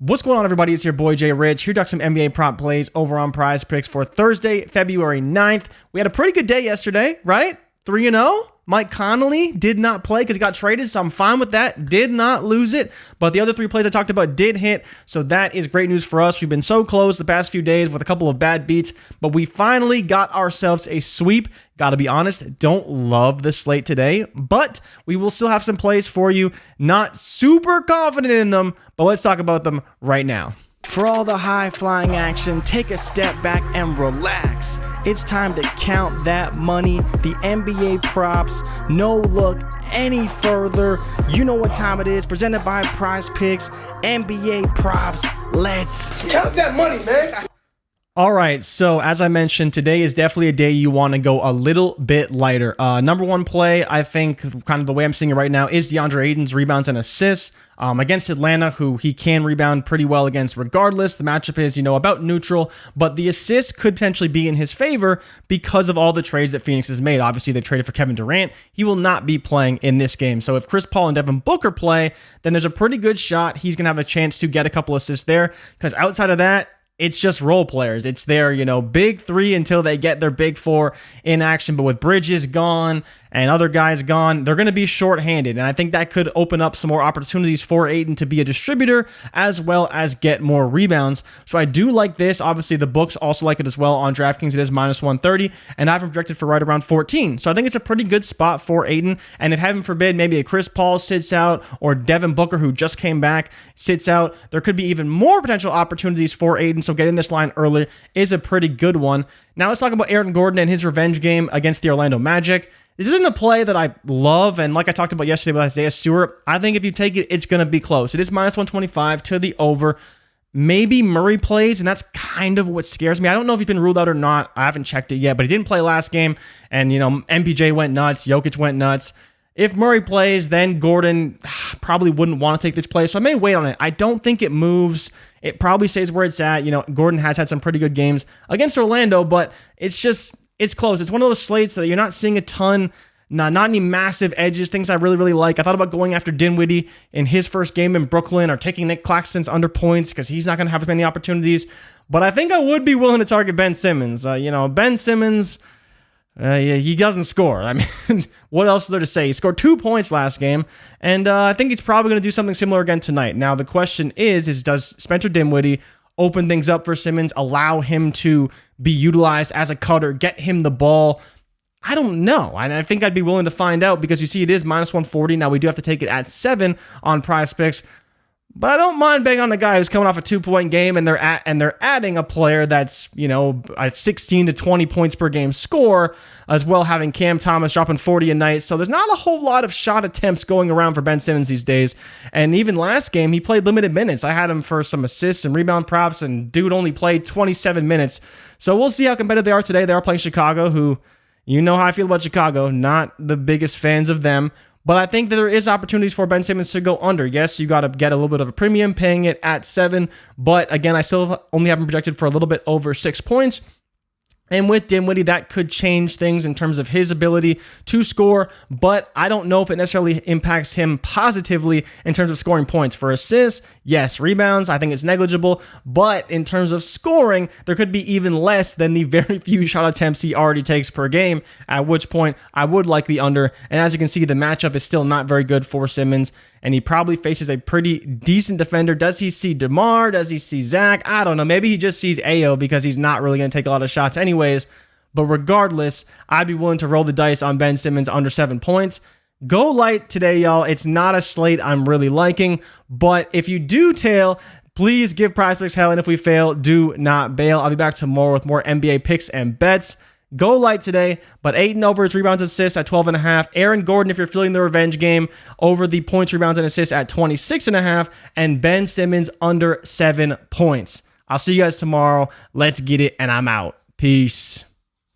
What's going on, everybody? It's your boy Jay Rich here to talk some NBA prop plays over on Prizepicks for Thursday, February 9th. We had a pretty good day yesterday, right? 3-0. Mike Conley did not play because he got traded, so I'm fine with that. Did not lose it, but the other three plays I talked about did hit, so that is great news for us. We've been so close the past few days with a couple of bad beats, but we finally got ourselves a sweep. Gotta be honest, don't love the slate today, but we will still have some plays for you. Not super confident in them, but let's talk about them right now. For all the high-flying action, take a step back and relax. It's time to count that money, the NBA props. No look any further. You know what time it is. Presented by Prizepicks, NBA props. Let's count that money, man. All right, so as I mentioned, today is definitely a day you want to go a little bit lighter. Number one play, I think, kind of the way I'm seeing it right now, is DeAndre Ayton's rebounds and assists against Atlanta, who he can rebound pretty well against regardless. The matchup is, about neutral, but the assists could potentially be in his favor because of all the trades that Phoenix has made. Obviously, they've traded for Kevin Durant. He will not be playing in this game. So if Chris Paul and Devin Booker play, then there's a pretty good shot he's going to have a chance to get a couple assists there, because outside of that, it's just role players. It's their, big three until they get their big four in action. But with Bridges gone and other guys gone, they're going to be shorthanded. And I think that could open up some more opportunities for Ayton to be a distributor as well as get more rebounds. So I do like this. Obviously, the books also like it as well. On DraftKings, it is minus 130. And I've projected for right around 14. So I think it's a pretty good spot for Ayton. And if heaven forbid, maybe a Chris Paul sits out or Devin Booker, who just came back, sits out, there could be even more potential opportunities for Ayton. So getting this line early is a pretty good one. Now let's talk about Aaron Gordon and his revenge game against the Orlando Magic. This isn't a play that I love, and like I talked about yesterday with Isaiah Stewart, I think if you take it, it's going to be close. It is minus 125 to the over. Maybe Murray plays, and that's kind of what scares me. I don't know if he's been ruled out or not. I haven't checked it yet, but he didn't play last game, and MPJ went nuts, Jokic went nuts. If Murray plays, then Gordon probably wouldn't want to take this play, so I may wait on it. I don't think it moves. It probably stays where it's at. Gordon has had some pretty good games against Orlando, but it's close. It's one of those slates that you're not seeing a ton, not any massive edges, things I really, really like. I thought about going after Dinwiddie in his first game in Brooklyn or taking Nick Claxton's under points because he's not going to have as many opportunities, but I think I would be willing to target Ben Simmons. Ben Simmons... he doesn't score. I mean, what else is there to say? He scored 2 points last game, and I think he's probably going to do something similar again tonight. Now, the question is does Spencer Dinwiddie open things up for Simmons, allow him to be utilized as a cutter, get him the ball? I don't know. And I think I'd be willing to find out because you see it is minus 140. Now, we do have to take it at 7 on Prizepicks. But I don't mind betting on the guy who's coming off a 2-point game and they're adding a player that's, a 16 to 20 points per game score, as well having Cam Thomas dropping 40 a night. So there's not a whole lot of shot attempts going around for Ben Simmons these days. And even last game, he played limited minutes. I had him for some assists and rebound props, and dude only played 27 minutes. So we'll see how competitive they are today. They are playing Chicago, who, how I feel about Chicago, not the biggest fans of them. But I think that there is opportunities for Ben Simmons to go under. Yes, you got to get a little bit of a premium paying it at 7. But again, I still only have him projected for a little bit over 6 points. And with Dinwiddie, that could change things in terms of his ability to score, but I don't know if it necessarily impacts him positively in terms of scoring points. For assists, yes. Rebounds, I think it's negligible, but in terms of scoring, there could be even less than the very few shot attempts he already takes per game, at which point I would like the under. And as you can see, the matchup is still not very good for Simmons, and he probably faces a pretty decent defender. Does he see DeMar? Does he see Zach? I don't know. Maybe he just sees Ayo because he's not really going to take a lot of shots anyways. But regardless, I'd be willing to roll the dice on Ben Simmons under 7 points. Go light today, y'all. It's not a slate I'm really liking. But if you do tail, please give Prizepicks hell. And if we fail, do not bail. I'll be back tomorrow with more NBA picks and bets. Go light today, but Ayton over his rebounds and assists at 12.5. Aaron Gordon, if you're feeling the revenge game, over the points, rebounds, and assists at 26.5. And Ben Simmons under 7 points. I'll see you guys tomorrow. Let's get it, and I'm out. Peace.